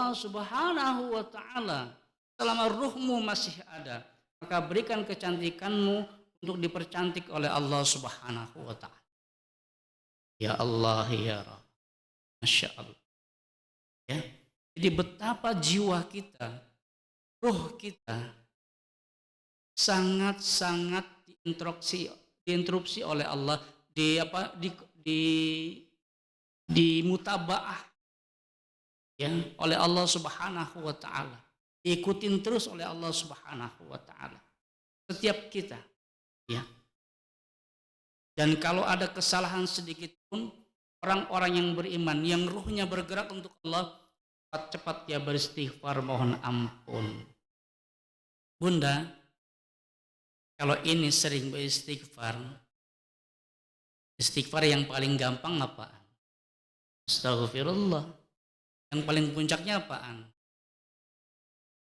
Allah Subhanahu wa taala. Selama ruhmu masih ada, maka berikan kecantikanmu untuk dipercantik oleh Allah Subhanahu wa taala. Ya Allah ya Rabb. Masya Allah. Ya. Jadi betapa jiwa kita, ruh kita sangat-sangat diinterupsi oleh Allah, di mutabaah ya oleh Allah Subhanahu wa taala. Diikutin terus oleh Allah Subhanahu wa taala. Setiap kita ya. Dan kalau ada kesalahan sedikit pun, orang-orang yang beriman yang ruhnya bergerak untuk Allah, cepat-cepat dia beristighfar mohon ampun. Bunda, kalau ini sering beristighfar, istighfar yang paling gampang apa? Astaghfirullah. Yang paling puncaknya apaan?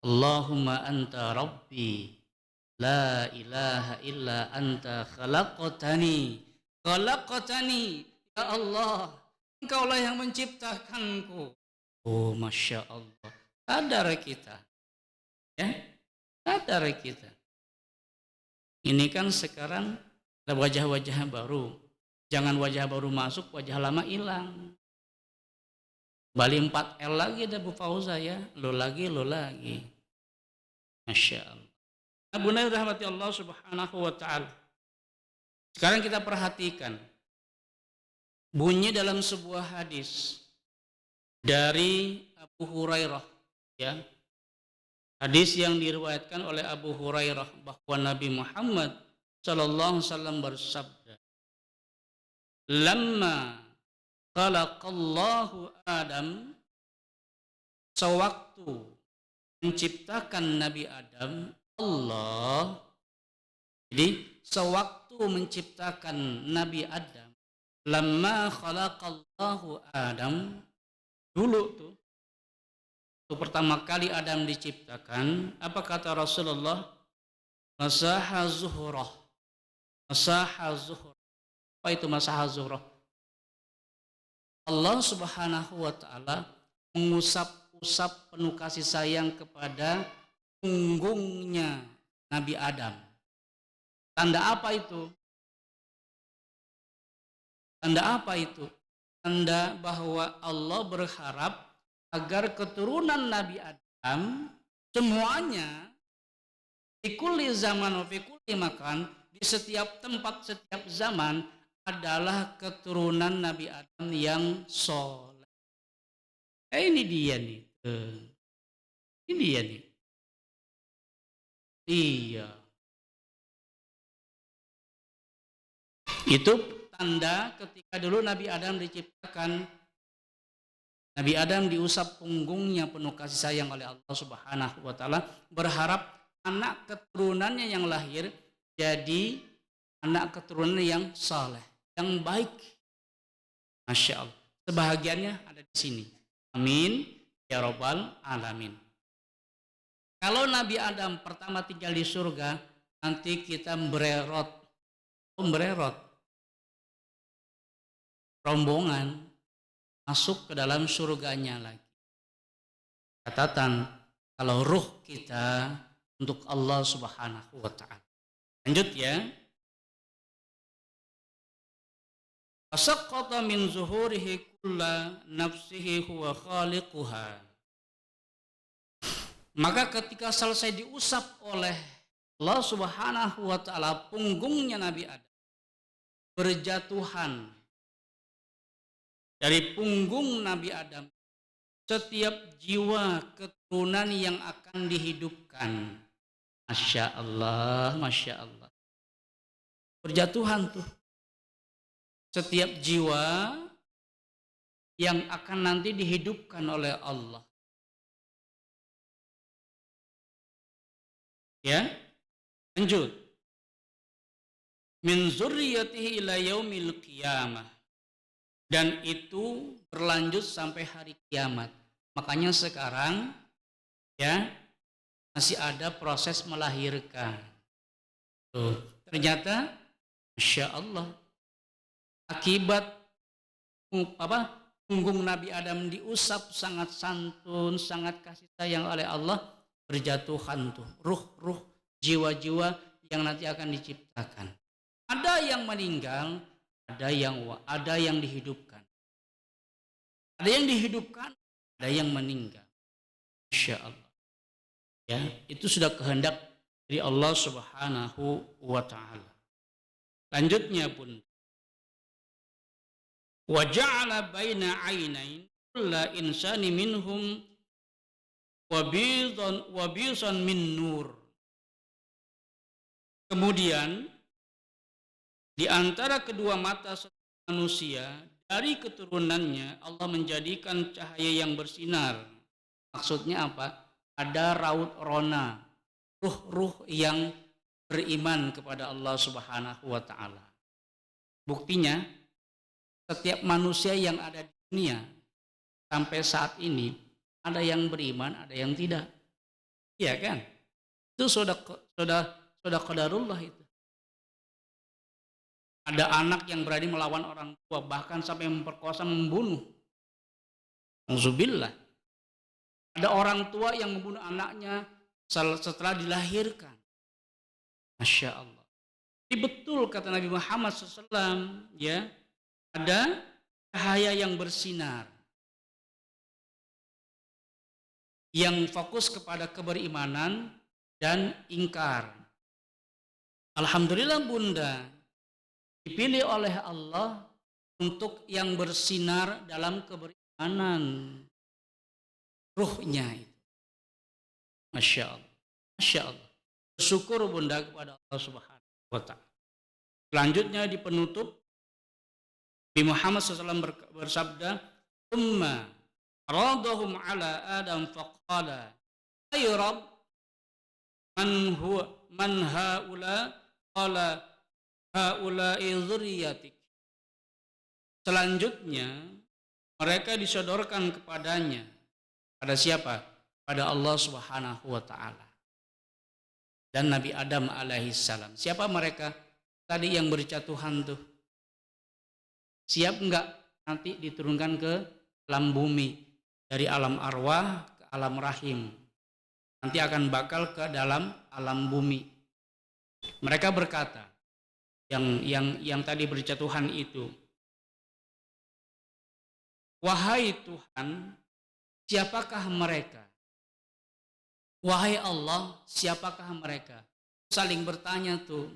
Allahumma anta rabbi la ilaha illa anta khalaqtani ya Allah, engkaulah yang menciptakanku. Oh Masya Allah, sadar kita ya, sadar kita. Ini kan sekarang ada wajah-wajah baru, jangan wajah baru masuk, wajah lama hilang. Bali 4L lagi ada Bu Fauza ya, lo lagi. Masya Allah. Nah, Bunda rahmati Allah Subhanahu wa taala. Sekarang kita perhatikan bunyi dalam sebuah hadis dari Abu Hurairah ya. Hadis yang diriwayatkan oleh Abu Hurairah bahwa Nabi Muhammad sallallahu alaihi wasallam bersabda, "Lamma khalaqallahu Adam," sewaktu menciptakan Nabi Adam, Allah. Jadi sewaktu menciptakan Nabi Adam, lamma khalaqallahu Adam, dulu tuh pertama kali Adam diciptakan, apa kata Rasulullah? Masaha zuhrah. Apa itu masaha zuhrah? Allah Subhanahu wa taala mengusap-usap penuh kasih sayang kepada punggungnya Nabi Adam. Tanda apa itu? Tanda bahwa Allah berharap agar keturunan Nabi Adam semuanya di kulli zaman wa fi kulli makan, di setiap tempat, setiap zaman adalah keturunan Nabi Adam yang soleh. Ini dia nih. Ini dia nih. Iya. Itu tanda ketika dulu Nabi Adam diciptakan, Nabi Adam diusap punggungnya penuh kasih sayang oleh Allah Subhanahu wa taala, berharap anak keturunannya yang lahir jadi anak keturunan yang saleh, yang baik. Masya Allah. Sebahagiannya ada di sini. Amin ya rabbal alamin. Kalau Nabi Adam pertama tinggal di surga, nanti kita bererot rombongan masuk ke dalam surganya lagi. Catatan, kalau ruh kita untuk Allah Subhanahu wa taala. Lanjut ya. Fasaqqata min zuhurihi kulla nafsihi huwa khaliquha. Maka ketika selesai diusap oleh Allah Subhanahu wa taala punggungnya Nabi Adam, berjatuhan dari punggung Nabi Adam setiap jiwa keturunan yang akan dihidupkan. Masya Allah, Masya Allah. Berjatuhan tuh setiap jiwa yang akan nanti dihidupkan oleh Allah. Ya, lanjut. Min zurriyatihi ila yaumil qiyamah. Dan itu berlanjut sampai hari kiamat. Makanya sekarang ya masih ada proses melahirkan. Tuh, ternyata Masya Allah akibat punggung Nabi Adam diusap, sangat santun, sangat kasih sayang oleh Allah, berjatuhan tuh ruh-ruh, jiwa-jiwa yang nanti akan diciptakan. Ada yang meninggal, ada yang dihidupkan. Ada yang dihidupkan, ada yang meninggal. Masya Allah. Ya, itu sudah kehendak dari Allah Subhanahu wa taala. Lanjutnya pun wa ja'ala baina 'ainain kulla insani minhum wabisan min nur. Kemudian di antara kedua mata manusia dari keturunannya Allah menjadikan cahaya yang bersinar. Maksudnya apa? Ada raut rona, ruh-ruh yang beriman kepada Allah Subhanahu wa taala. Buktinya setiap manusia yang ada di dunia sampai saat ini ada yang beriman, ada yang tidak. Iya kan? Itu sudah qadarullah itu. Ada anak yang berani melawan orang tua, bahkan sampai memperkosa, membunuh. Auzubillah. Ada orang tua yang membunuh anaknya setelah dilahirkan. Masya Allah. Ini betul kata Nabi Muhammad SAW, ya, ada cahaya yang bersinar, yang fokus kepada keberimanan dan ingkar. Alhamdulillah Bunda, dipilih oleh Allah untuk yang bersinar dalam keberimanan, ruhnya itu. Masya Allah, Masya Allah. Bersyukur Bunda kepada Allah Subhanahu wa ta'ala. Selanjutnya di penutup, Nabi Muhammad SAW bersabda, "Umma radahum ala Adam faqala, ay Rabb, man haula, qala haula'i dzurriyyatik." Selanjutnya mereka disodorkan kepadanya. Pada siapa? Pada Allah Subhanahu wa taala. Dan Nabi Adam alaihissalam. Siapa mereka? Tadi yang berjatuhan tuh. Siap enggak nanti diturunkan ke alam bumi, dari alam arwah ke alam rahim. Nanti akan bakal ke dalam alam bumi. Mereka berkata, yang tadi berjatuhan itu, "Wahai Tuhan, siapakah mereka? Wahai Allah, siapakah mereka?" Saling bertanya tuh.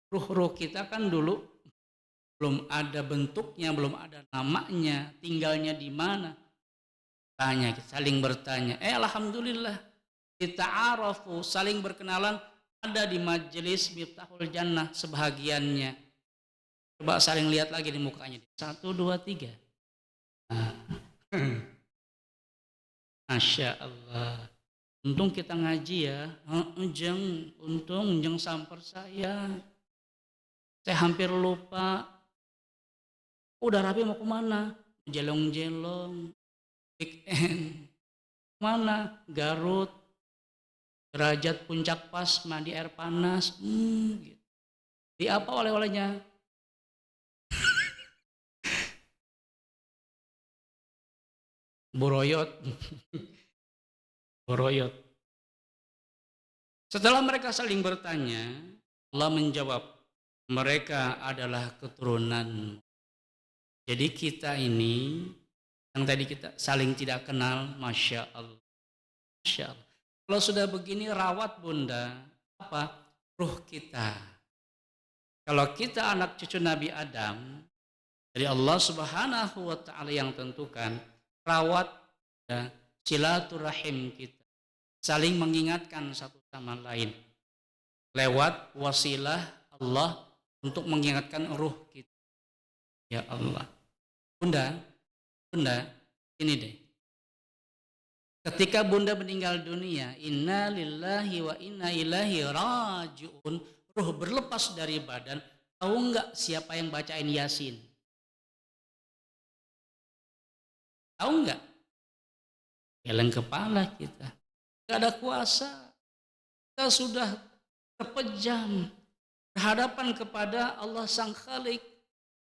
Ruh-ruh kita kan dulu belum ada bentuknya, belum ada namanya, tinggalnya di mana. Tanya, saling bertanya. Alhamdulillah, kita arafu, saling berkenalan, ada di majelis Miftahul Jannah sebahagiannya. Coba saling lihat lagi di mukanya. 1, 2, 3. Masya Allah. Untung kita ngaji ya. Untung samper saya. Saya hampir lupa. Udah rapi mau kemana? Jelong-jelong. Weekend. Mana? Garut. Derajat puncak pas, mandi air panas. Gitu. Di apa oleh-olehnya? Boroyot. Boroyot. Setelah mereka saling bertanya, Allah menjawab, mereka adalah keturunan. Jadi kita ini, yang tadi kita saling tidak kenal, Masya Allah. Masya Allah. Kalau sudah begini rawat Bunda, apa? Ruh kita. Kalau kita anak cucu Nabi Adam, dari Allah Subhanahu wa ta'ala yang tentukan, rawat ya, silaturahim kita, saling mengingatkan satu sama lain lewat wasilah Allah untuk mengingatkan ruh kita. Ya Allah, Bunda, ini deh. Ketika Bunda meninggal dunia, inna lillahi wa inna ilaihi raji'un, ruh berlepas dari badan. Tahu enggak siapa yang bacain Yasin? Tahu enggak? Geleng kepala kita. Enggak ada kuasa. Kita sudah terpejam berhadapan kepada Allah Sang Khalik.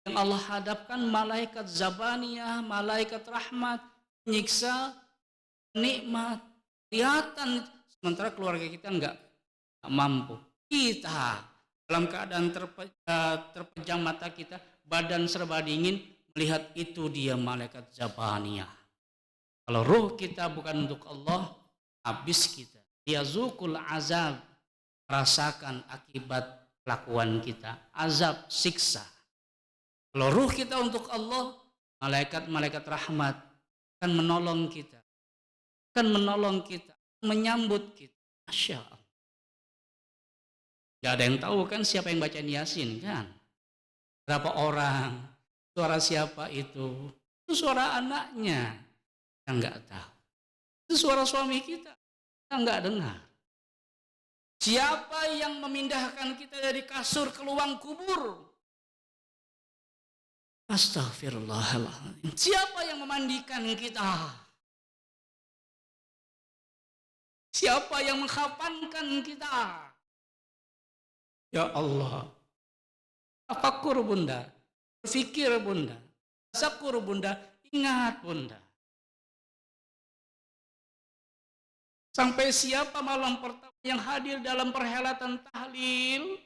yang Allah hadapkan malaikat zabaniyah, malaikat rahmat, menyiksa, nikmat, kelihatan, sementara keluarga kita enggak mampu. Kita dalam keadaan terpejam mata kita, badan serba dingin, melihat itu dia malaikat zabaniyah. Kalau ruh kita bukan untuk Allah, habis kita. Yazukul azab, rasakan akibat kelakuan kita, azab, siksa. Kalau ruh kita untuk Allah, malaikat-malaikat rahmat akan menolong kita, menyambut kita. Masya Allah. Gak ada yang tahu kan siapa yang baca Yasin kan? Berapa orang? Suara siapa itu? Itu suara anaknya. Yang gak tahu. Itu suara suami kita. Kita gak dengar. Siapa yang memindahkan kita dari kasur ke ruang kubur? Astagfirullahaladzim. Siapa yang memandikan kita? Siapa yang mengkafankan kita? Ya Allah. Tafakur bunda. Berfikir bunda. Tasakur bunda. Ingat bunda. Sampai siapa malam pertama yang hadir dalam perhelatan tahlil,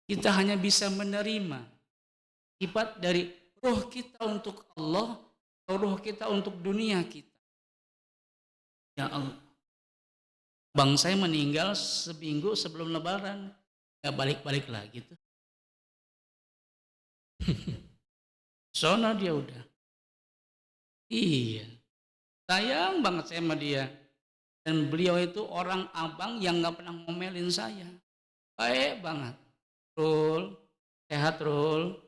kita hanya bisa menerima sifat dari roh kita untuk Allah, atau roh kita untuk dunia kita. Ya Allah, bang saya meninggal seminggu sebelum lebaran, gak balik-balik lagi tuh. Sono dia udah. Iya, sayang banget saya sama dia. Dan beliau itu orang abang yang gak pernah ngomelin saya. Baik banget. Rul, sehat Rul.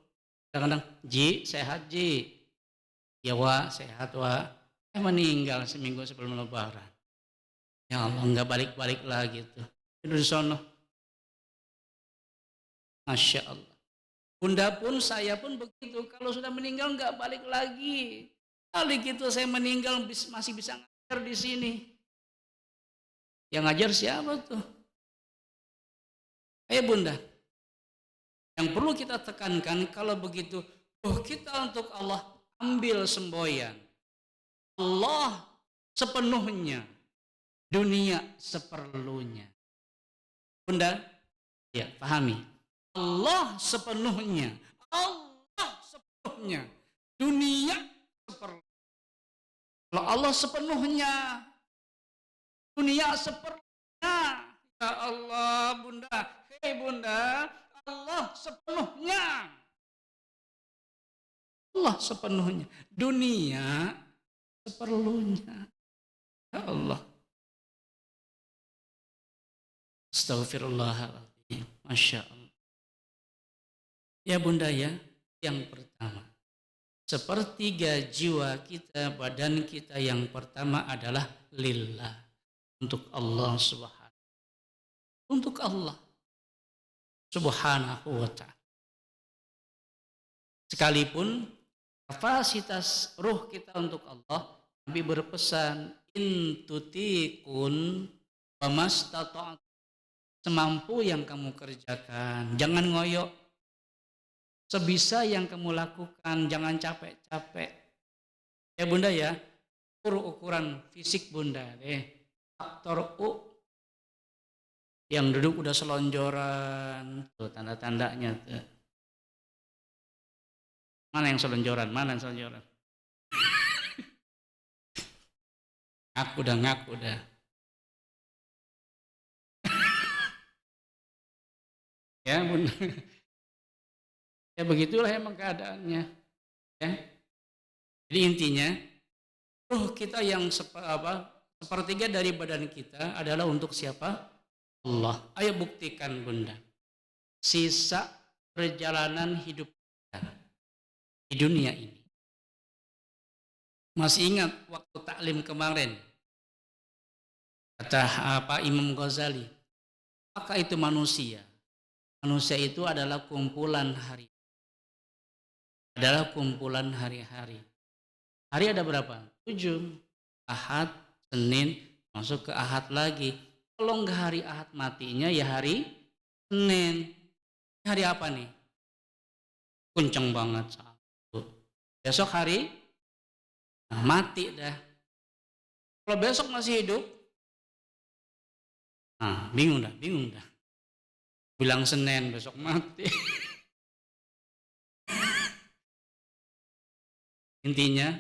Kadang-kadang, Ji, sehat Ji. Ya wa, sehat wa. Saya meninggal seminggu sebelum lebaran. Ya Allah, gak balik-balik lagi tuh. Tidur di sono. Masya Allah. Bunda pun, saya pun begitu. Kalau sudah meninggal gak balik lagi. Kali gitu saya meninggal masih bisa ngajar di sini. Yang ngajar siapa tuh? Ayo bunda. Yang perlu kita tekankan kalau begitu, kita untuk Allah ambil semboyan. Allah sepenuhnya, dunia seperlunya. Bunda, ya pahami. Allah sepenuhnya, dunia seperlunya. Kalau Allah sepenuhnya, dunia sepenuhnya. Ya Allah bunda, hei bunda, Allah sepenuhnya. Allah sepenuhnya, dunia seperlunya. Ya Allah. Astaghfirullahaladzim. Masya Allah. Ya bunda ya, yang pertama. Sepertiga jiwa kita, badan kita yang pertama adalah lillah. Untuk Allah subhanahu. Untuk Allah subhanahu wa ta'ala. Sekalipun kapasitas ruh kita untuk Allah, Nabi berpesan, intutikun pamastata'at, semampu yang kamu kerjakan, jangan ngoyok. Sebisa yang kamu lakukan, jangan capek-capek. Ya bunda ya, ukuran fisik bunda deh. Faktor U yang duduk udah selonjoran, tuh tanda-tandanya tuh. Mana yang selonjoran? Ngaku dah. Ya bunda. Ya begitulah emang keadaannya. Ya. Jadi intinya, ruh kita yang sepertiga dari badan kita adalah untuk siapa? Allah. Ayo buktikan bunda. Sisa perjalanan hidup kita di dunia ini. Masih ingat waktu taklim kemarin? Kata Imam Ghazali, apakah itu manusia? Manusia itu adalah kumpulan hari. Hari-hari. Hari ada berapa? 7. Ahad, Senin, masuk ke Ahad lagi. Kalau enggak hari Ahad matinya ya hari Senin. Hari apa nih? Kenceng banget Sabtu. Besok hari mati dah. Kalau besok masih hidup, bingung dah. Bilang Senin besok mati. Intinya,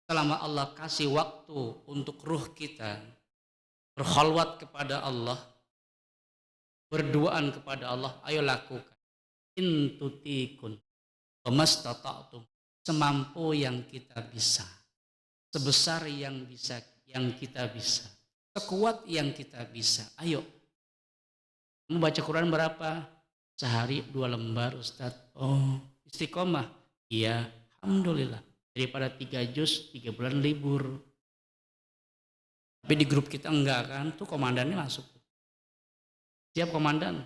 selama Allah kasih waktu untuk ruh kita berkhalwat kepada Allah, berduaan kepada Allah, ayo lakukan. Intutikun wamastata'tum, semampu yang kita bisa, sebesar yang kita bisa, sekuat yang kita bisa. Ayo. Kamu baca Quran berapa? Sehari 2 lembar, Ustaz. Oh, istiqomah. Iya, alhamdulillah. Daripada 3 juz 3 bulan libur. Tapi di grup kita enggak kan, tuh komandannya masuk. Siap komandan.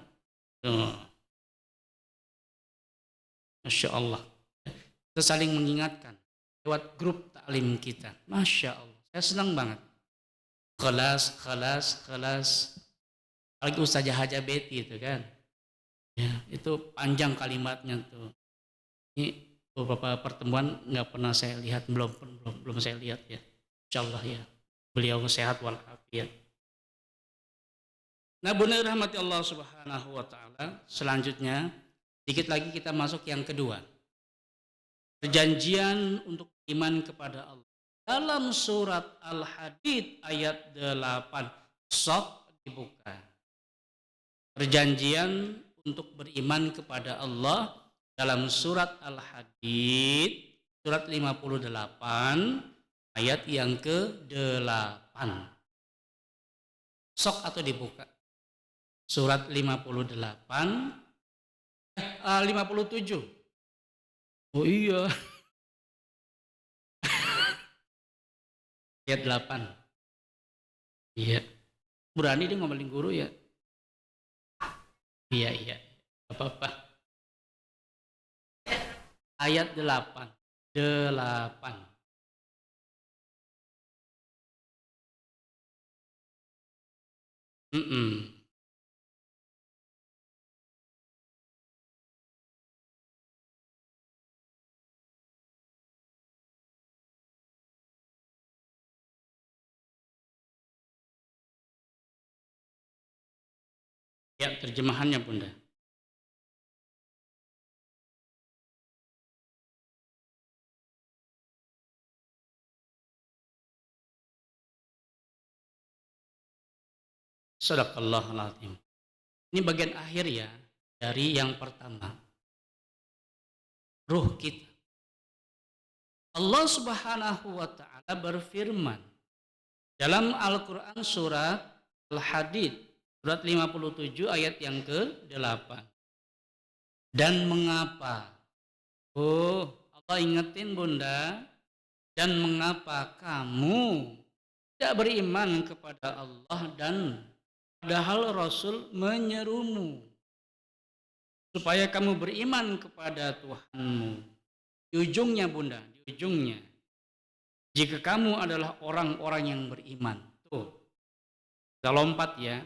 Masya Allah. Kita saling mengingatkan lewat grup taklim kita. Masya Allah. Saya senang banget. Kelas. Apalagi Ustazah Haja Betty itu kan. Ya, itu panjang kalimatnya tuh. Ini beberapa pertemuan nggak pernah saya lihat, belum saya lihat ya. Insyaallah ya. Beliau sehat walafiat. Nah, benar rahmati Allah Subhanahu wa taala. Selanjutnya, sedikit lagi kita masuk yang kedua. Perjanjian untuk iman kepada Allah. Dalam surat Al-Hadid ayat 8, sok dibuka. Perjanjian untuk beriman kepada Allah dalam surat Al-Hadid surat 58 ayat yang ke-8. Sok atau dibuka. Surat 57. Oh iya. Ayat 8. Iya. Berani dia ngomelin guru ya. Iya. Apa-apa. Ayat 8. Ya, terjemahannya Bunda. Shadaqallahul azim. Ini bagian akhir ya dari yang pertama. Ruh kita. Allah Subhanahu wa taala berfirman dalam Al-Qur'an surat Al-Hadid surat 57 ayat yang ke-8. Dan mengapa? Oh, Allah ingetin Bunda, dan mengapa kamu tidak beriman kepada Allah dan padahal Rasul menyerumu supaya kamu beriman kepada Tuhanmu. Di ujungnya Bunda, di ujungnya. Jika kamu adalah orang-orang yang beriman. Tuh. Kita lompat ya.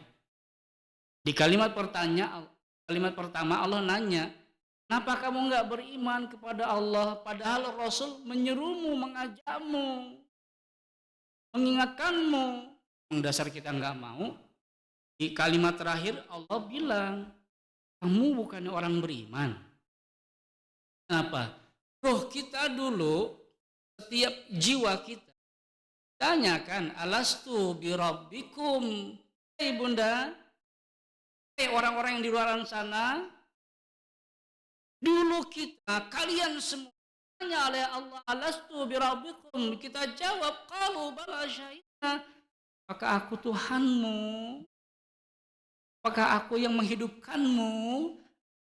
Di kalimat pertama Allah nanya, kenapa kamu enggak beriman kepada Allah padahal Rasul menyerumu, mengajakmu, mengingatkanmu. Yang dasar kita enggak mau. Di kalimat terakhir Allah bilang, kamu bukannya orang beriman. Kenapa? Roh kita dulu, setiap jiwa kita tanyakan, alastu birabbikum, hei Bunda, hei orang-orang yang di luar sana, dulu kita, kalian semua tanya oleh Allah, alastu birabbikum, kita jawab, qalu bala syahidna, apakah aku Tuhanmu? Apakah aku yang menghidupkanmu?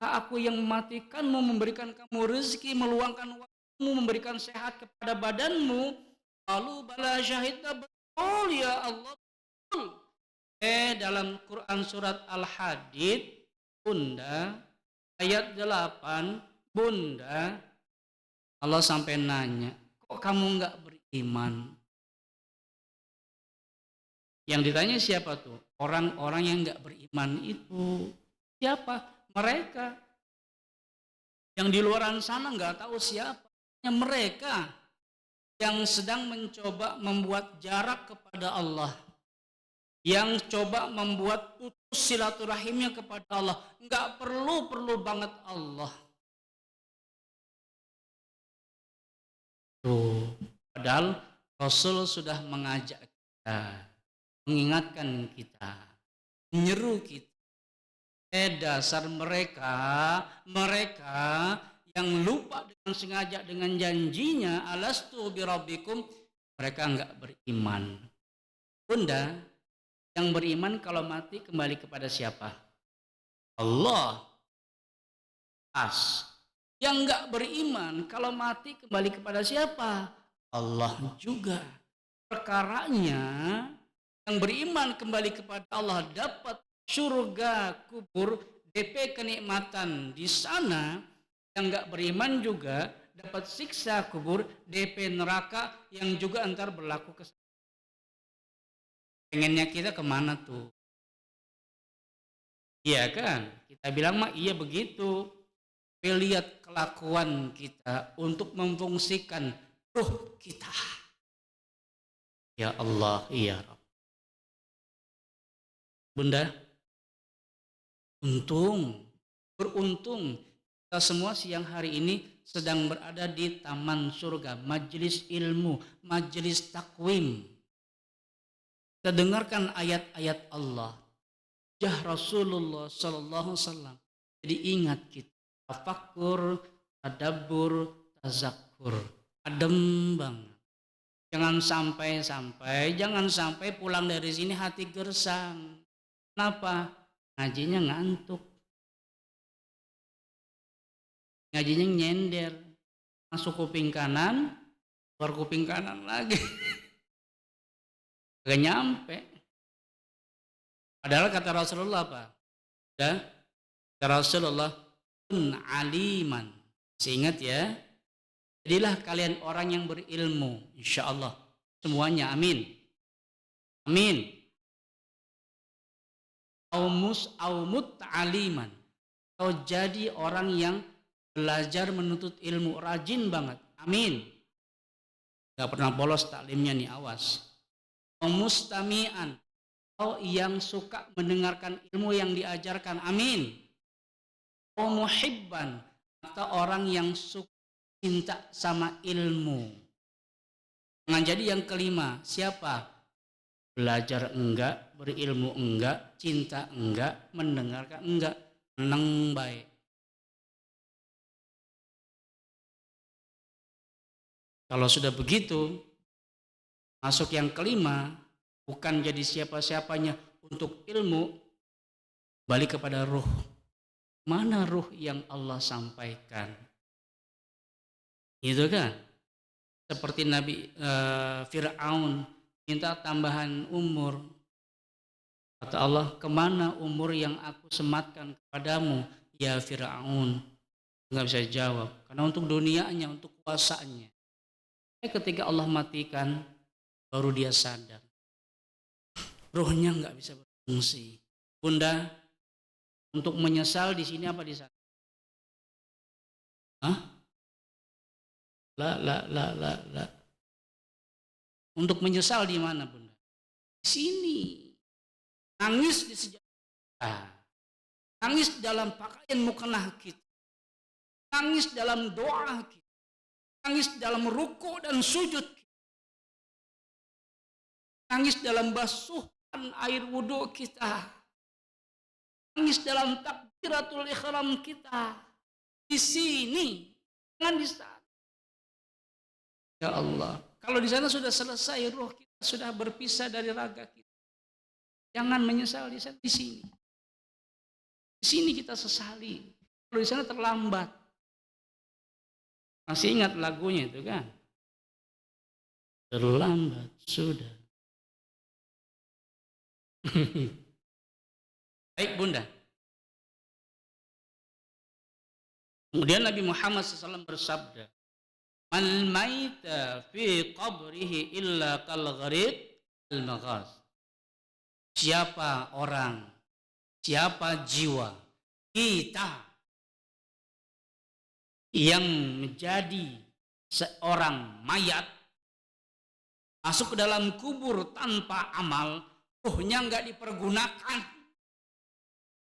Aku yang mematikanmu, memberikan kamu rezeki, meluangkan waktumu, memberikan sehat kepada badanmu. Lalu bala syahidna, betul ya Allah, betul. Dalam Quran surat Al-Hadid, Bunda, ayat 8, Bunda, Allah sampai nanya, kok kamu enggak beriman? Yang ditanya siapa tuh? Orang-orang yang enggak beriman itu. Siapa? Mereka Yang di luar sana nggak tahu siapa. Mereka yang sedang mencoba membuat jarak kepada Allah, yang coba membuat putus silaturahimnya kepada Allah. Nggak perlu banget Allah. Tuh, padahal Rasul sudah mengajak kita, mengingatkan kita, menyeru kita. Dasar mereka yang lupa dengan sengaja dengan janjinya, alastu birabbikum, mereka enggak beriman. Bunda, yang beriman kalau mati kembali kepada siapa? Allah. Yang enggak beriman kalau mati kembali kepada siapa? Allah juga. Perkaranya yang beriman kembali kepada Allah dapat surga kubur, DP kenikmatan di sana. Yang enggak beriman juga dapat siksa kubur, DP neraka yang juga antar berlaku ke. Pengennya kita kemana tuh? Iya kan? Kita bilang mah iya begitu. Tapi lihat kelakuan kita untuk memfungsikan ruh kita. Ya Allah, ya Rabb. Bunda, beruntung kita semua siang hari ini sedang berada di taman surga, majelis ilmu, majelis takwim. Kita dengarkan ayat-ayat Allah, jah Rasulullah sallallahu alaihi wasallam. Jadi ingat kita, tafakur, tadabbur, tazakkur, adem banget. Jangan sampai pulang dari sini hati gersang. Kenapa? Ngajinya ngantuk. Ngajinya nyender. Masuk kuping kanan, keluar kuping kanan lagi. Gak nyampe. Padahal kata Rasulullah apa? Ya, kata Rasulullah, kun aliman. Ingat ya. Jadilah kalian orang yang berilmu, insya Allah. Semuanya, amin. Amin. Aumut ta'aliman. Kau jadi orang yang belajar menuntut ilmu, rajin banget, amin. Gak pernah bolos taklimnya nih, awas. Mustami'an, kau yang suka mendengarkan ilmu yang diajarkan, amin. Muhibban, atau orang yang suka cinta sama ilmu. Jangan jadi yang kelima, siapa? Belajar enggak, berilmu enggak, cinta enggak, mendengarkan enggak, meneng baik. Kalau sudah begitu, masuk yang kelima, bukan jadi siapa-siapanya untuk ilmu, balik kepada ruh. Mana ruh yang Allah sampaikan? Gitu kan? Seperti Nabi Fir'aun minta tambahan umur. Kata Allah, kemana umur yang aku sematkan kepadamu, ya Fir'aun? Enggak bisa jawab, karena untuk dunianya, untuk kuasanya. Ketika Allah matikan, baru dia sadar. Ruhnya enggak bisa berfungsi. Bunda, untuk menyesal di sini apa di sana? Hah? La. Untuk menyesal di mana, Bunda? Di sini. Nangis di sejadah. Nangis dalam pakaian mukena kita. Nangis dalam doa kita. Nangis dalam ruku dan sujud kita. Nangis dalam basuhan air wudhu kita. Nangis dalam takbiratul ihram kita. Di sini, jangan di sana. Ya Allah, kalau di sana sudah selesai, roh kita sudah berpisah dari raga kita. Jangan menyesal di sana, di sini. Di sini kita sesali. Kalau di sana terlambat. Masih ingat lagunya itu kan? Terlambat sudah. Baik Bunda. Kemudian Nabi Muhammad SAW bersabda, "Mal maita fi qabrihi illa kal gharib al-maghaz." Siapa orang, siapa jiwa kita yang menjadi seorang mayat masuk ke dalam kubur tanpa amal, ruhnya nggak dipergunakan,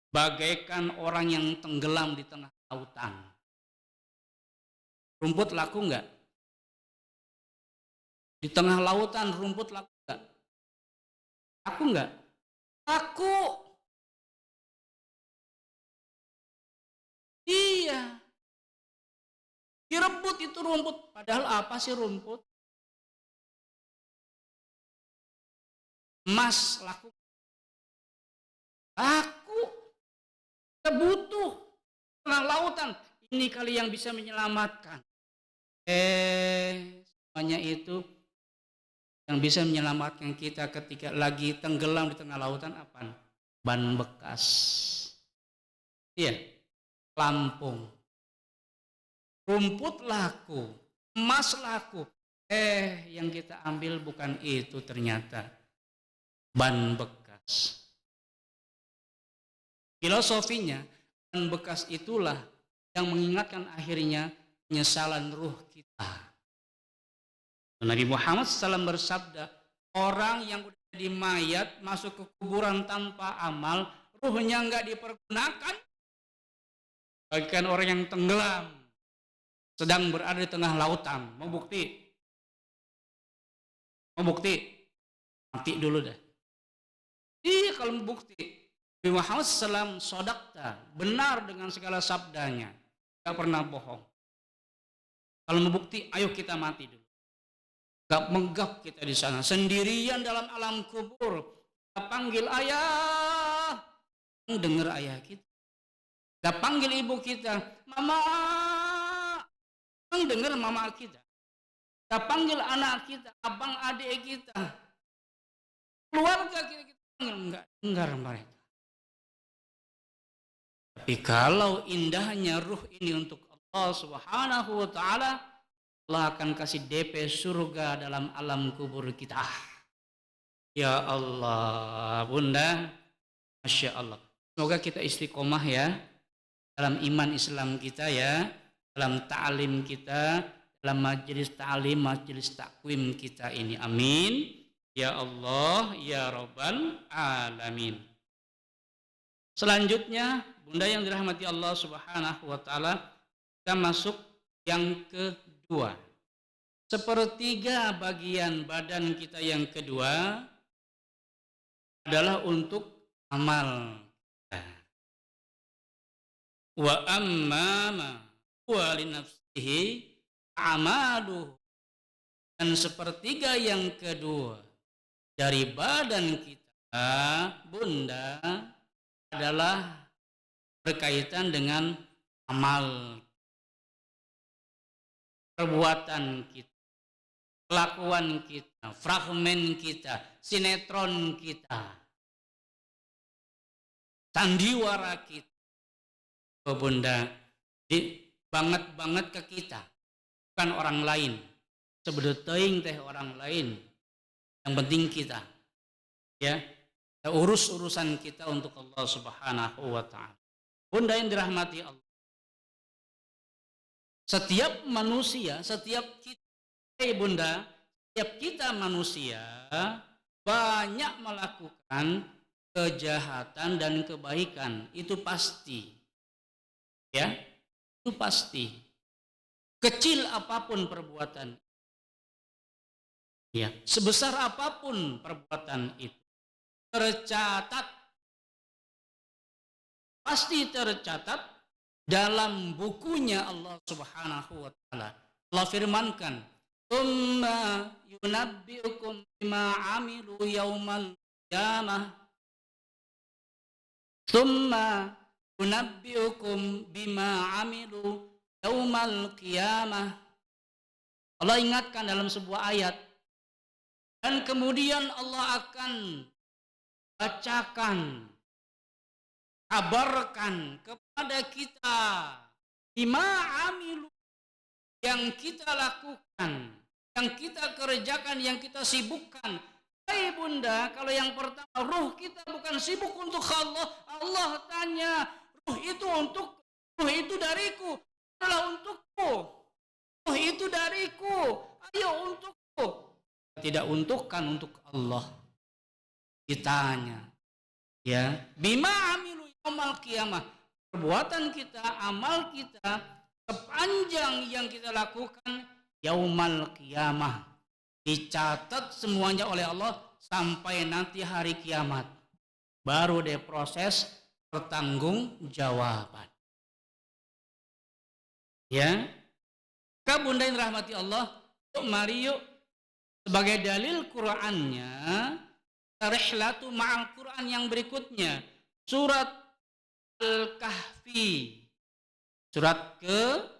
bagaikan orang yang tenggelam di tengah lautan. Rumput laku nggak? Di tengah lautan rumput laku nggak? Laku nggak? Laku. Iya. Direbut itu rumput. Padahal apa sih rumput? Emas laku. Laku. Kita butuh tengah lautan. Ini kali yang bisa menyelamatkan. Semuanya itu yang bisa menyelamatkan kita ketika lagi tenggelam di tengah lautan apa? Ban bekas. Iya. Lampung. Rumput laku. Emas laku. Yang kita ambil bukan itu ternyata. Ban bekas. Filosofinya, ban bekas itulah yang mengingatkan akhirnya penyesalan ruh kita. Nabi Muhammad SAW bersabda, orang yang udah jadi mayat masuk ke kuburan tanpa amal, ruhnya nggak dipergunakan, bagikan orang yang tenggelam, sedang berada di tengah lautan. Mau bukti? Mau bukti? Mati dulu dah. Iya, kalau mau bukti. Nabi Muhammad SAW sodakta, benar dengan segala sabdanya, gak pernah bohong. Kalau mau bukti, ayo kita mati dulu. Gak menggap kita di sana sendirian dalam alam kubur. Kita panggil ayah, dengar ayah kita. Kita panggil ibu kita, mama, dengar mama kita. Kita panggil anak kita, abang adik kita, keluarga kita panggil, enggak dengar mereka. Tapi kalau indahnya ruh ini untuk Allah Subhanahu wa ta'ala, Allah akan kasih DP surga dalam alam kubur kita. Ya Allah, Bunda, Masya Allah. Semoga kita istiqomah ya dalam iman Islam kita ya, dalam ta'lim kita, dalam majelis ta'lim, majelis takwim kita ini. Amin. Ya Allah, ya Rabbal Alamin. Selanjutnya, Bunda yang dirahmati Allah Subhanahu wa ta'ala, kita masuk yang kedua. Sepertiga bagian badan kita yang kedua adalah untuk amal kita. Wa amma wa li nafsihi amaluhu. Dan sepertiga yang kedua dari badan kita, Bunda, adalah berkaitan dengan amal, perbuatan kita, kelakuan kita, fragmen kita, sinetron kita, sandiwara kita. Bunda, banget ke kita, bukan orang lain. Sebetulnya teh orang lain. Yang penting kita, ya, urus urusan kita untuk Allah Subhanahu wa ta'ala. Bunda yang dirahmati Allah, setiap manusia, setiap kita, Bunda, setiap kita manusia banyak melakukan kejahatan dan kebaikan, itu pasti, ya, itu pasti. Kecil apapun perbuatan, ya, sebesar apapun perbuatan itu, tercatat, pasti tercatat dalam bukunya Allah Subhanahu wa ta'ala. Allah firmankan, "Tsumma yunabbi'ukum bima 'amilu yaumal qiyamah." Tsumma yunabbi'ukum bima 'amilu yaumal qiyamah. Allah ingatkan dalam sebuah ayat, dan kemudian Allah akan bacakan, kabarkan kepada kita bima amilu, yang kita lakukan, yang kita kerjakan, yang kita sibukkan. Hai Bunda, kalau yang pertama, ruh kita bukan sibuk untuk Allah. Allah tanya, ruh itu dariku. adalah untukku. Oh, itu dariku. Ayo untukku. Tidak untukkan untuk Allah. Ditanya. Ya, bima amilu yaumal qiyamah. Perbuatan kita, amal kita sepanjang yang kita lakukan yaumal qiyamah. Dicatat semuanya oleh Allah sampai nanti hari kiamat. Baru deh proses pertanggungjawaban. Ya. Maka bunda yang rahmati Allah, mari yuk sebagai dalil Qur'annya rihlatu ma'al Qur'an yang berikutnya, surat Al-Kahfi, surat ke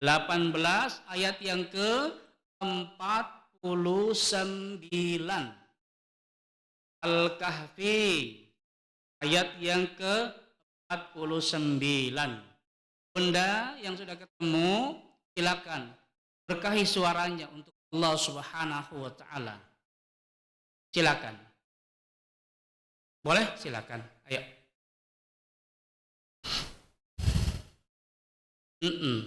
18 ayat yang ke 49. Al-Kahfi ayat yang ke 49. Bunda yang sudah ketemu, silakan berkahi suaranya untuk Allah Subhanahu wa taala. Silakan. Boleh? Silakan. Ayo. Mm-mm.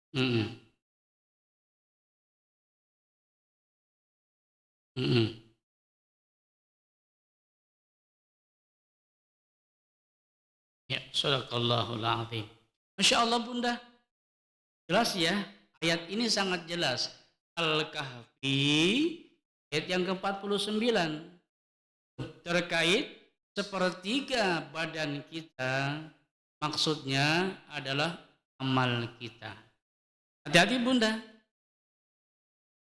Mm-mm. Ya, sadaqallahul azim. Masya Allah bunda, jelas ya, ayat ini sangat jelas. Al-Kahfi ayat yang ke-49 terkait sepertiga badan kita, maksudnya adalah amal kita. Hati-hati bunda,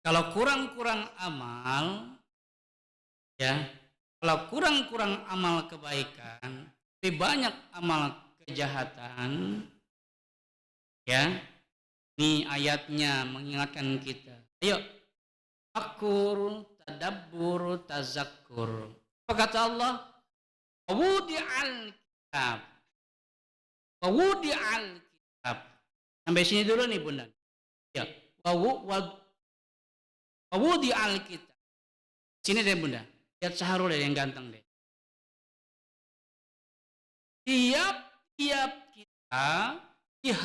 kalau kurang-kurang amal, ya, kalau kurang-kurang amal kebaikan, lebih banyak amal kejahatan, ya, ini ayatnya mengingatkan kita. Ayo, akur, tadabbur, tazakkur. Apa kata Allah? Wudi'al kitab. Wudi'al kitab. Sampai sini dulu nih bunda. Ya, wudi'al kitab. Sini deh bunda. Lihat Saharul deh yang ganteng deh. Tiap-tiap kita